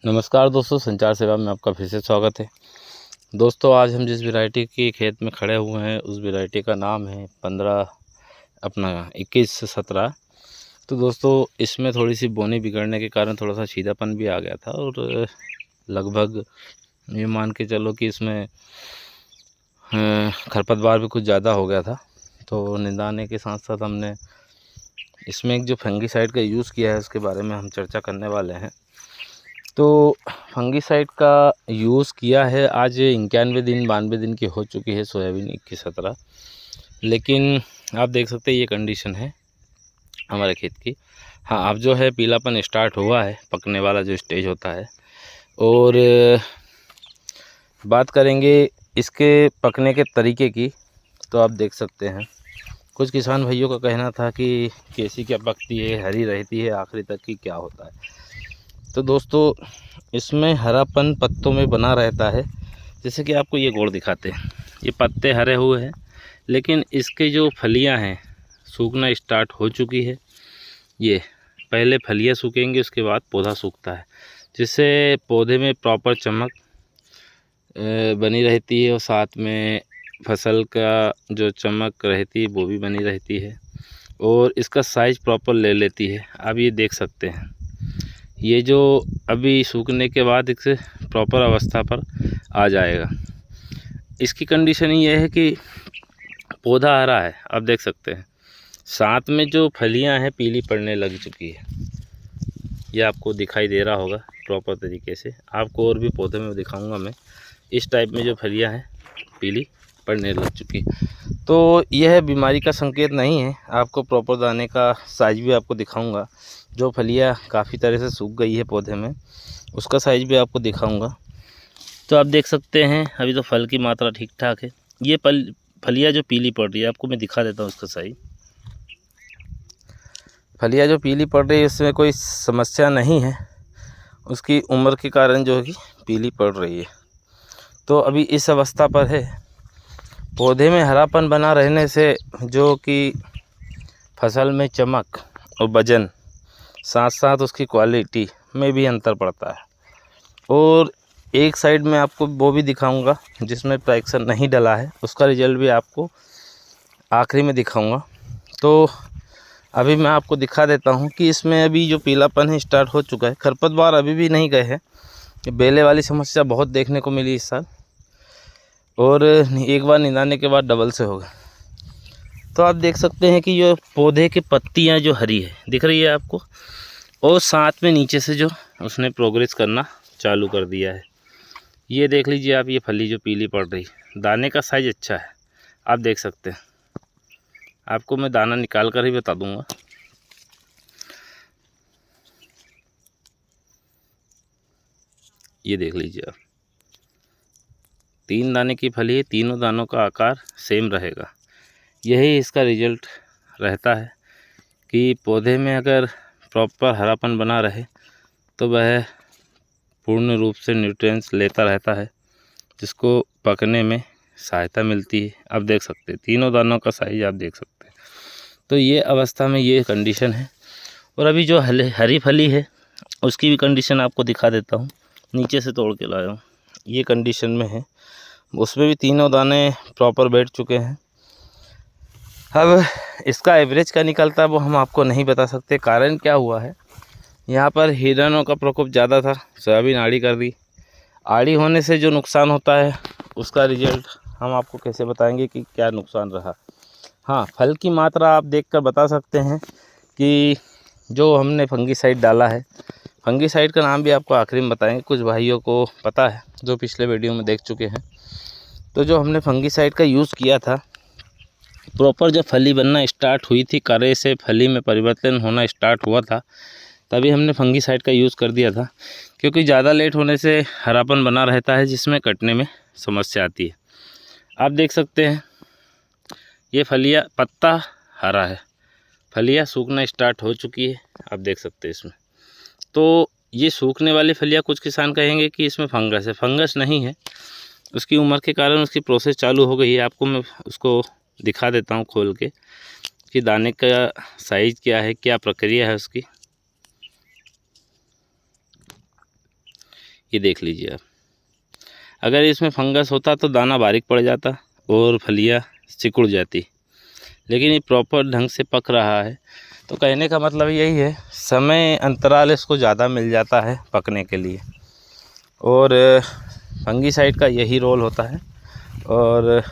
नमस्कार दोस्तों, संचार सेवा में आपका फिर से स्वागत है। दोस्तों, आज हम जिस वैरायटी की खेत में खड़े हुए हैं उस वैरायटी का नाम है 2117। तो दोस्तों, इसमें थोड़ी सी बोनी बिगड़ने के कारण थोड़ा सा छीदापन भी आ गया था और लगभग ये मान के चलो कि इसमें खरपतवार भी कुछ ज़्यादा हो गया था। तो निंदाने के साथ साथ हमने इसमें एक जो फंगीसाइड का यूज़ किया है उसके बारे में हम चर्चा करने वाले हैं। तो फंगीसाइड का यूज़ किया है, आज 92 दिन की हो चुकी है सोयाबीन 2117। लेकिन आप देख सकते हैं ये कंडीशन है हमारे खेत की। हाँ, अब जो है पीलापन स्टार्ट हुआ है, पकने वाला जो स्टेज होता है। और बात करेंगे इसके पकने के तरीके की, तो आप देख सकते हैं कुछ किसान भाइयों का कहना था कि कैसी क्या पकती है, हरी रहती है आखिरी तक की, क्या होता है। तो दोस्तों, इसमें हरापन पत्तों में बना रहता है। जैसे कि आपको ये गोड़ दिखाते हैं, ये पत्ते हरे हुए हैं लेकिन इसके जो फलियां हैं सूखना स्टार्ट हो चुकी है। ये पहले फलियां सूखेंगे, उसके बाद पौधा सूखता है, जिससे पौधे में प्रॉपर चमक बनी रहती है और साथ में फसल का जो चमक रहती है वो भी बनी रहती है और इसका साइज़ प्रॉपर ले लेती है। आप ये देख सकते हैं, ये जो अभी सूखने के बाद इससे प्रॉपर अवस्था पर आ जाएगा। इसकी कंडीशन ये है कि पौधा हरा है, आप देख सकते हैं, साथ में जो फलियां हैं पीली पड़ने लग चुकी है। ये आपको दिखाई दे रहा होगा प्रॉपर तरीके से। आपको और भी पौधे में दिखाऊंगा मैं, इस टाइप में जो फलियां हैं पीली पड़ने लग चुकी। तो यह बीमारी का संकेत नहीं है। आपको प्रॉपर दाने का साइज भी आपको दिखाऊंगा। जो फलियां काफ़ी तरह से सूख गई है पौधे में, उसका साइज भी आपको दिखाऊंगा। तो आप देख सकते हैं अभी तो फल की मात्रा ठीक ठाक है। ये फलियां जो पीली पड़ रही है, आपको मैं दिखा देता हूँ उसका साइज। फलियां जो पीली पड़ रही है इसमें कोई समस्या नहीं है, उसकी उम्र के कारण जो है कि पीली पड़ रही है। तो अभी इस अवस्था पर है। पौधे में हरापन बना रहने से जो कि फसल में चमक और वजन, साथ साथ उसकी क्वालिटी में भी अंतर पड़ता है। और एक साइड में आपको वो भी दिखाऊंगा जिसमें ट्रैक्शन नहीं डला है, उसका रिजल्ट भी आपको आखिरी में दिखाऊंगा। तो अभी मैं आपको दिखा देता हूं कि इसमें अभी जो पीलापन है स्टार्ट हो चुका है। खरपतवार अभी भी नहीं गए हैं। बेले वाली समस्या बहुत देखने को मिली इस साल, और एक बार निंदाने के बाद डबल से हो गए। तो आप देख सकते हैं कि ये पौधे की पत्तियां जो हरी है दिख रही है आपको, और साथ में नीचे से जो उसने प्रोग्रेस करना चालू कर दिया है। ये देख लीजिए आप, ये फली जो पीली पड़ रही, दाने का साइज अच्छा है, आप देख सकते हैं। आपको मैं दाना निकाल कर ही बता दूंगा। ये देख लीजिए आप, 3 दाने की फली है, तीनों दानों का आकार सेम रहेगा। यही इसका रिजल्ट रहता है कि पौधे में अगर प्रॉपर हरापन बना रहे तो वह पूर्ण रूप से न्यूट्रिएंट्स लेता रहता है, जिसको पकने में सहायता मिलती है। आप देख सकते हैं तीनों दानों का साइज आप देख सकते हैं। तो ये अवस्था में ये कंडीशन है। और अभी जो हरी फली है उसकी भी कंडीशन आपको दिखा देता हूँ। नीचे से तोड़ के लाया हूँ, ये कंडीशन में है। उसमें भी तीनों दाने प्रॉपर बैठ चुके हैं। अब इसका एवरेज क्या निकलता है वो हम आपको नहीं बता सकते। कारण क्या हुआ है, यहाँ पर हिरणों का प्रकोप ज़्यादा था, सोयाबीन आड़ी कर दी। आड़ी होने से जो नुकसान होता है उसका रिजल्ट हम आपको कैसे बताएंगे कि क्या नुकसान रहा। हाँ, फल की मात्रा आप देखकर बता सकते हैं कि जो हमने फंगीसाइड डाला है, फंगीसाइड का नाम भी आपको आखिरी में बताएंगे। कुछ भाइयों को पता है जो पिछले वीडियो में देख चुके हैं। तो जो हमने फंगीसाइड का यूज़ किया था, प्रॉपर जब फली बनना स्टार्ट हुई थी, करे से फली में परिवर्तन होना स्टार्ट हुआ था, तभी हमने फंगीसाइड का यूज़ कर दिया था। क्योंकि ज़्यादा लेट होने से हरापन बना रहता है, जिसमें कटने में समस्या आती है। आप देख सकते हैं ये फलियाँ, पत्ता हरा है, फलियाँ सूखना स्टार्ट हो चुकी है, आप देख सकते हैं इसमें। तो ये सूखने वाली फलियाँ कुछ किसान कहेंगे कि इसमें फंगस है। फंगस नहीं है, उसकी उम्र के कारण उसकी प्रोसेस चालू हो गई है। आपको मैं उसको दिखा देता हूँ खोल के कि दाने का साइज़ क्या है, क्या प्रक्रिया है उसकी। ये देख लीजिए आप। अगर इसमें फंगस होता तो दाना बारीक पड़ जाता और फलियाँ सिकुड़ जाती, लेकिन ये प्रॉपर ढंग से पक रहा है। तो कहने का मतलब यही है, समय अंतराल इसको ज़्यादा मिल जाता है पकने के लिए, और फंगीसाइड का यही रोल होता है। और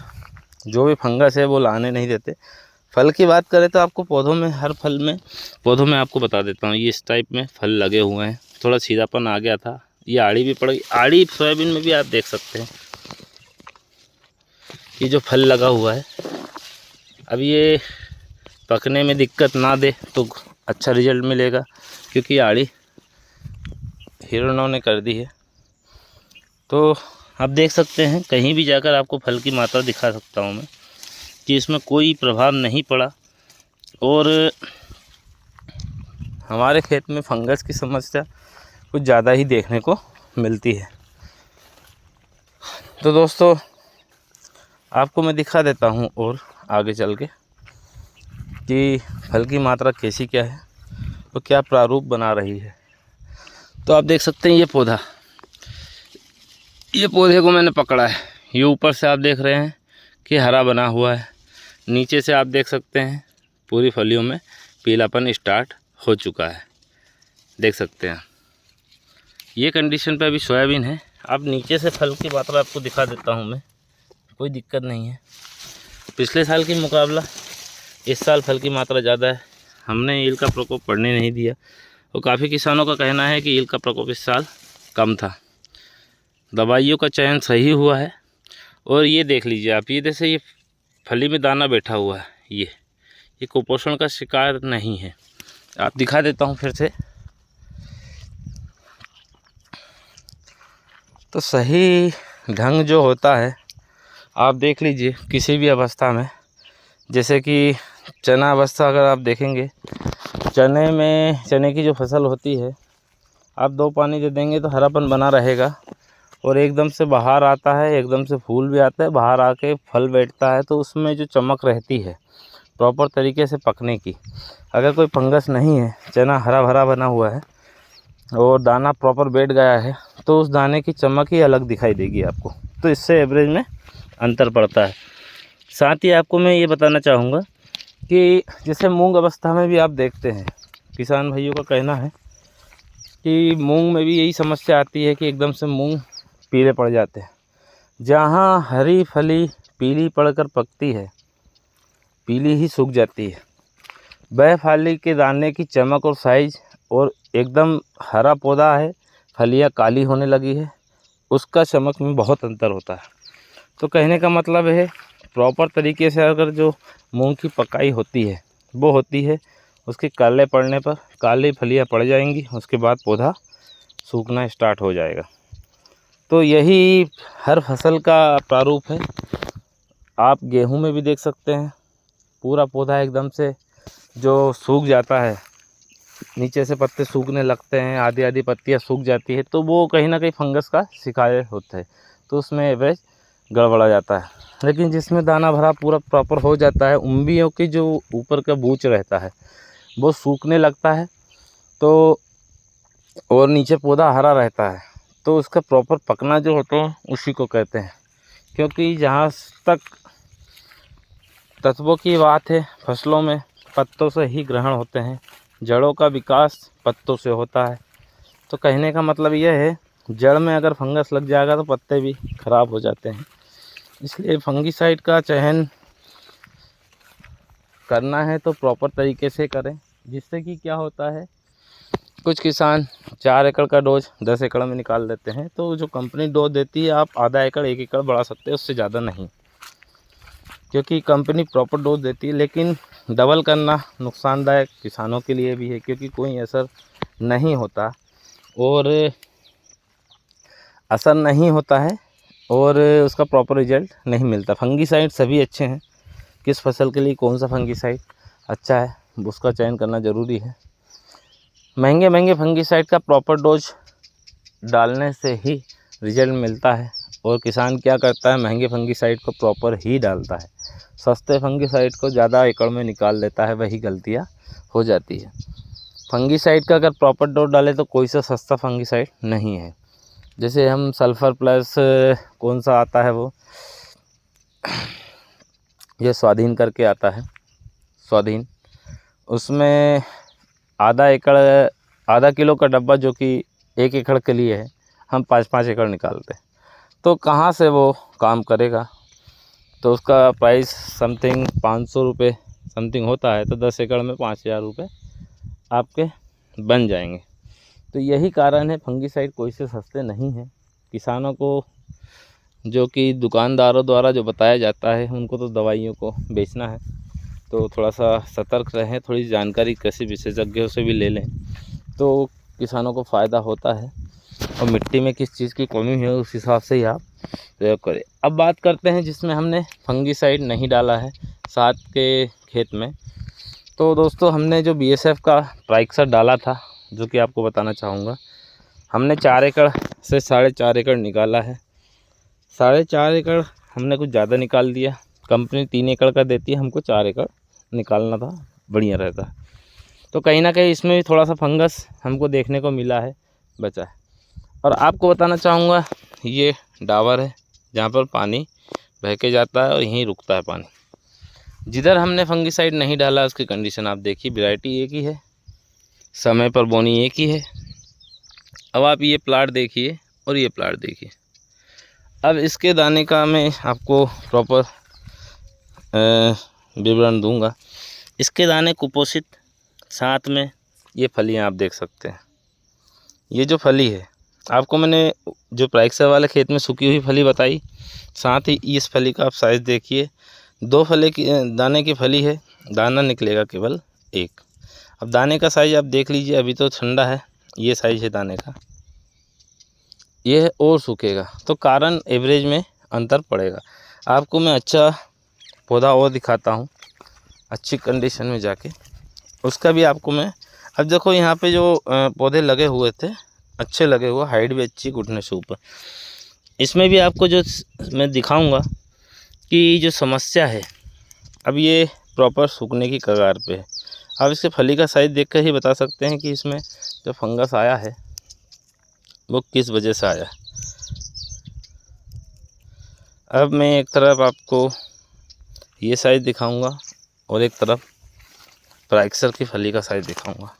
जो भी फंगस है वो लाने नहीं देते। फल की बात करें तो आपको पौधों में, हर फल में, पौधों में आपको बता देता हूँ, ये इस टाइप में फल लगे हुए हैं। थोड़ा सीधापन आ गया था, ये आड़ी भी पड़ गई। आड़ी सोयाबीन में भी आप देख सकते हैं, ये जो फल लगा हुआ है, अब ये पकने में दिक्कत ना दे तो अच्छा रिजल्ट मिलेगा, क्योंकि आड़ी हिरणों ने कर दी है। तो आप देख सकते हैं, कहीं भी जाकर आपको फल की मात्रा दिखा सकता हूँ मैं कि इसमें कोई प्रभाव नहीं पड़ा। और हमारे खेत में फंगस की समस्या कुछ ज़्यादा ही देखने को मिलती है। तो दोस्तों, आपको मैं दिखा देता हूँ और आगे चल के कि फल की मात्रा कैसी क्या है और क्या प्रारूप बना रही है। तो आप देख सकते हैं, ये पौधे को मैंने पकड़ा है। ये ऊपर से आप देख रहे हैं कि हरा बना हुआ है, नीचे से आप देख सकते हैं पूरी फलियों में पीलापन स्टार्ट हो चुका है, देख सकते हैं। ये कंडीशन पे अभी सोयाबीन है। अब नीचे से फल की मात्रा आपको दिखा देता हूँ मैं, कोई दिक्कत नहीं है। पिछले साल के मुकाबला इस साल फल की मात्रा ज़्यादा है। हमने ईल का प्रकोप पड़ने नहीं दिया, और काफ़ी किसानों का कहना है कि ईल का प्रकोप इस साल कम था। दवाइयों का चयन सही हुआ है। और ये देख लीजिए आप, ये जैसे ये फली में दाना बैठा हुआ है, ये कुपोषण का शिकार नहीं है। आप दिखा देता हूँ फिर से। तो सही ढंग जो होता है, आप देख लीजिए किसी भी अवस्था में, जैसे कि चना अवस्था अगर आप देखेंगे, चने की जो फसल होती है, आप 2 पानी दे देंगे तो हरापन बना रहेगा। और एकदम से बाहर आता है, एकदम से फूल भी आता है, बाहर आके फल बैठता है, तो उसमें जो चमक रहती है प्रॉपर तरीके से पकने की, अगर कोई फंगस नहीं है, चना हरा भरा बना हुआ है और दाना प्रॉपर बैठ गया है, तो उस दाने की चमक ही अलग दिखाई देगी आपको। तो इससे एवरेज में अंतर पड़ता है। साथ ही आपको मैं ये बताना चाहूँगा कि जैसे मूंग अवस्था में भी आप देखते हैं, किसान भाइयों का कहना है कि मूंग में भी यही समस्या आती है कि एकदम से मूंग पीले पड़ जाते हैं। जहाँ हरी फली पीली पड़कर पकती है, पीली ही सूख जाती है। वह फली के दाने की चमक और साइज, और एकदम हरा पौधा है, फलियाँ काली होने लगी है, उसका चमक में बहुत अंतर होता है। तो कहने का मतलब है, प्रॉपर तरीके से अगर जो मूंग की पकाई होती है वो होती है, उसके काले पड़ने पर काली फलियाँ पड़ जाएंगी, उसके बाद पौधा सूखना स्टार्ट हो जाएगा। तो यही हर फसल का प्रारूप है। आप गेहूं में भी देख सकते हैं, पूरा पौधा एकदम से जो सूख जाता है, नीचे से पत्ते सूखने लगते हैं, आधी आधी पत्तियां सूख जाती है, तो वो कहीं ना कहीं फंगस का शिकार होता है, तो उसमें एवरेज गड़बड़ा जाता है। लेकिन जिसमें दाना भरा पूरा प्रॉपर हो जाता है, उम्बियों की जो ऊपर का बूच रहता है वो सूखने लगता है, तो और नीचे पौधा हरा रहता है, तो उसका प्रॉपर पकना जो होता है उसी को कहते हैं। क्योंकि जहाँ तक तत्वों की बात है, फसलों में पत्तों से ही ग्रहण होते हैं, जड़ों का विकास पत्तों से होता है। तो कहने का मतलब यह है, जड़ में अगर फंगस लग जाएगा तो पत्ते भी खराब हो जाते हैं। इसलिए फंगीसाइड का चयन करना है तो प्रॉपर तरीके से करें, जिससे कि क्या होता है, कुछ किसान 4 एकड़ का डोज 10 एकड़ में निकाल देते हैं। तो जो कंपनी डोज देती है, आप आधा एकड़ 1 एकड़ बढ़ा सकते हैं, उससे ज़्यादा नहीं, क्योंकि कंपनी प्रॉपर डोज देती है। लेकिन डबल करना नुकसानदायक किसानों के लिए भी है, क्योंकि कोई असर नहीं होता, और असर नहीं होता है और उसका प्रॉपर रिजल्ट नहीं मिलता। फंगीसाइड सभी अच्छे हैं, किस फसल के लिए कौन सा फंगीसाइड अच्छा है उसका चयन करना ज़रूरी है। महंगे महंगे फंगीसाइड का प्रॉपर डोज डालने से ही रिजल्ट मिलता है, और किसान क्या करता है, महंगे फंगीसाइड को प्रॉपर ही डालता है, सस्ते फंगीसाइड को ज़्यादा एकड़ में निकाल लेता है, वही गलतियाँ हो जाती है। फंगीसाइड का अगर प्रॉपर डोज डाले तो कोई सा सस्ता फंगीसाइड नहीं है। जैसे हम सल्फ़र प्लस कौन सा आता है वो, ये स्वाधीन करके आता है, स्वाधीन, उसमें आधा किलो का डब्बा जो कि 1 एकड़ के लिए है, हम 5-5 एकड़ निकालते हैं। तो कहाँ से वो काम करेगा। तो उसका प्राइस समथिंग 500 रुपये समथिंग होता है। तो 10 एकड़ में 5000 रुपये आपके बन जाएंगे। तो यही कारण है फंगीसाइड कोई से सस्ते नहीं हैं। किसानों को जो कि दुकानदारों द्वारा जो बताया जाता है, उनको तो दवाइयों को बेचना है, तो थोड़ा सा सतर्क रहें, थोड़ी जानकारी कृषि विशेषज्ञों से भी ले लें, तो किसानों को फ़ायदा होता है। और मिट्टी में किस चीज़ की कमी है उस हिसाब से ही आप प्रयोग करें। अब बात करते हैं जिसमें हमने फंगीसाइड नहीं डाला है साथ के खेत में। तो दोस्तों, हमने जो BSF का ट्राइक्सर डाला था, जो कि आपको बताना चाहूँगा, हमने 4 एकड़ से 4.5 एकड़ निकाला है। 4.5 एकड़ हमने कुछ ज़्यादा निकाल दिया। कंपनी 3 एकड़ का देती है, हमको 4 एकड़ निकालना था, बढ़िया रहता है। तो कहीं ना कहीं इसमें भी थोड़ा सा फंगस हमको देखने को मिला है, बचा है। और आपको बताना चाहूँगा, ये डाबर है जहाँ पर पानी बह के जाता है और यहीं रुकता है पानी। जिधर हमने फंगीसाइड नहीं डाला उसकी कंडीशन आप देखिए, वैरायटी एक ही है, समय पर बोनी एक ही है। अब आप ये प्लाट देखिए और ये प्लाट देखिए। अब इसके दाने का मैं आपको प्रॉपर विवरण दूंगा। इसके दाने कुपोषित, साथ में ये फलियां आप देख सकते हैं। ये जो फली है, आपको मैंने जो प्राइक्सर वाले खेत में सूखी हुई फली बताई, साथ ही इस फली का आप साइज़ देखिए। 2 फली की दाने की फली है, दाना निकलेगा केवल 1। अब दाने का साइज़ आप देख लीजिए, अभी तो ठंडा है, ये साइज़ है दाने का, ये है और सूखेगा, तो कारण एवरेज में अंतर पड़ेगा। आपको मैं अच्छा पौधा और दिखाता हूँ अच्छी कंडीशन में जाके, उसका भी आपको मैं। अब देखो यहाँ पे जो पौधे लगे हुए थे, अच्छे लगे हुए, हाइट भी अच्छी, घुटने से ऊपर। इसमें भी आपको जो मैं दिखाऊंगा कि जो समस्या है, अब ये प्रॉपर सूखने की कगार पे है। आप इसके फली का साइज़ देखकर ही बता सकते हैं कि इसमें जो फंगस आया है वो किस वजह से आया। अब मैं एक तरफ आपको ये साइज़ दिखाऊंगा और एक तरफ प्राइक्सर की फली का साइज़ दिखाऊंगा,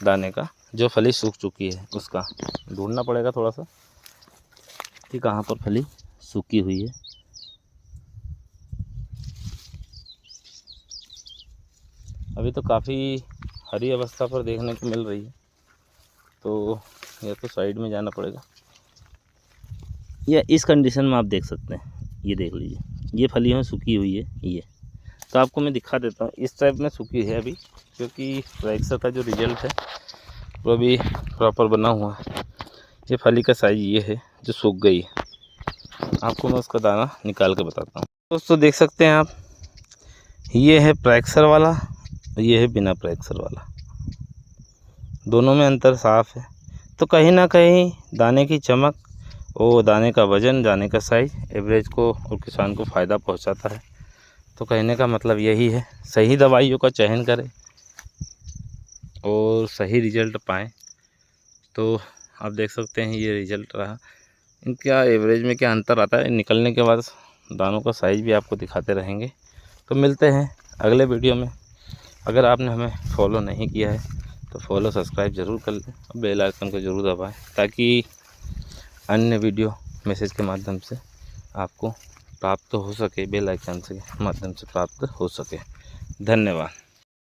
दाने का। जो फली सूख चुकी है उसका ढूंढना पड़ेगा थोड़ा सा कि कहाँ पर फली सूखी हुई है। अभी तो काफ़ी हरी अवस्था पर देखने को मिल रही है, तो या तो साइड में जाना पड़ेगा, या इस कंडीशन में आप देख सकते हैं। ये देख लीजिए, ये फलियाँ सूखी हुई है। ये तो आपको मैं दिखा देता हूँ, इस टाइप में सूखी है अभी, क्योंकि प्राइक्सर का जो रिजल्ट है वो भी प्रॉपर बना हुआ है। ये फली का साइज़ ये है जो सूख गई है। आपको मैं उसका दाना निकाल के बताता हूँ। दोस्तों देख सकते हैं आप, ये है प्राइक्सर वाला, ये है बिना प्राइक्सर वाला, दोनों में अंतर साफ है। तो कहीं ना कहीं दाने की चमक और दाने का वज़न, दाने का साइज़ एवरेज को और किसान को फ़ायदा पहुंचाता है। तो कहने का मतलब यही है, सही दवाइयों का चयन करें और सही रिजल्ट पाएँ। तो आप देख सकते हैं ये रिजल्ट रहा। इनका एवरेज में क्या अंतर आता है, निकलने के बाद दानों का साइज़ भी आपको दिखाते रहेंगे। तो मिलते हैं अगले वीडियो में। अगर आपने हमें फॉलो नहीं किया है तो फॉलो सब्सक्राइब ज़रूर कर लें और बेल आइकन को ज़रूर दबाएं, ताकि अन्य वीडियो मैसेज के माध्यम से आपको प्राप्त हो सके, बेल आइकन के माध्यम से प्राप्त हो सके। धन्यवाद।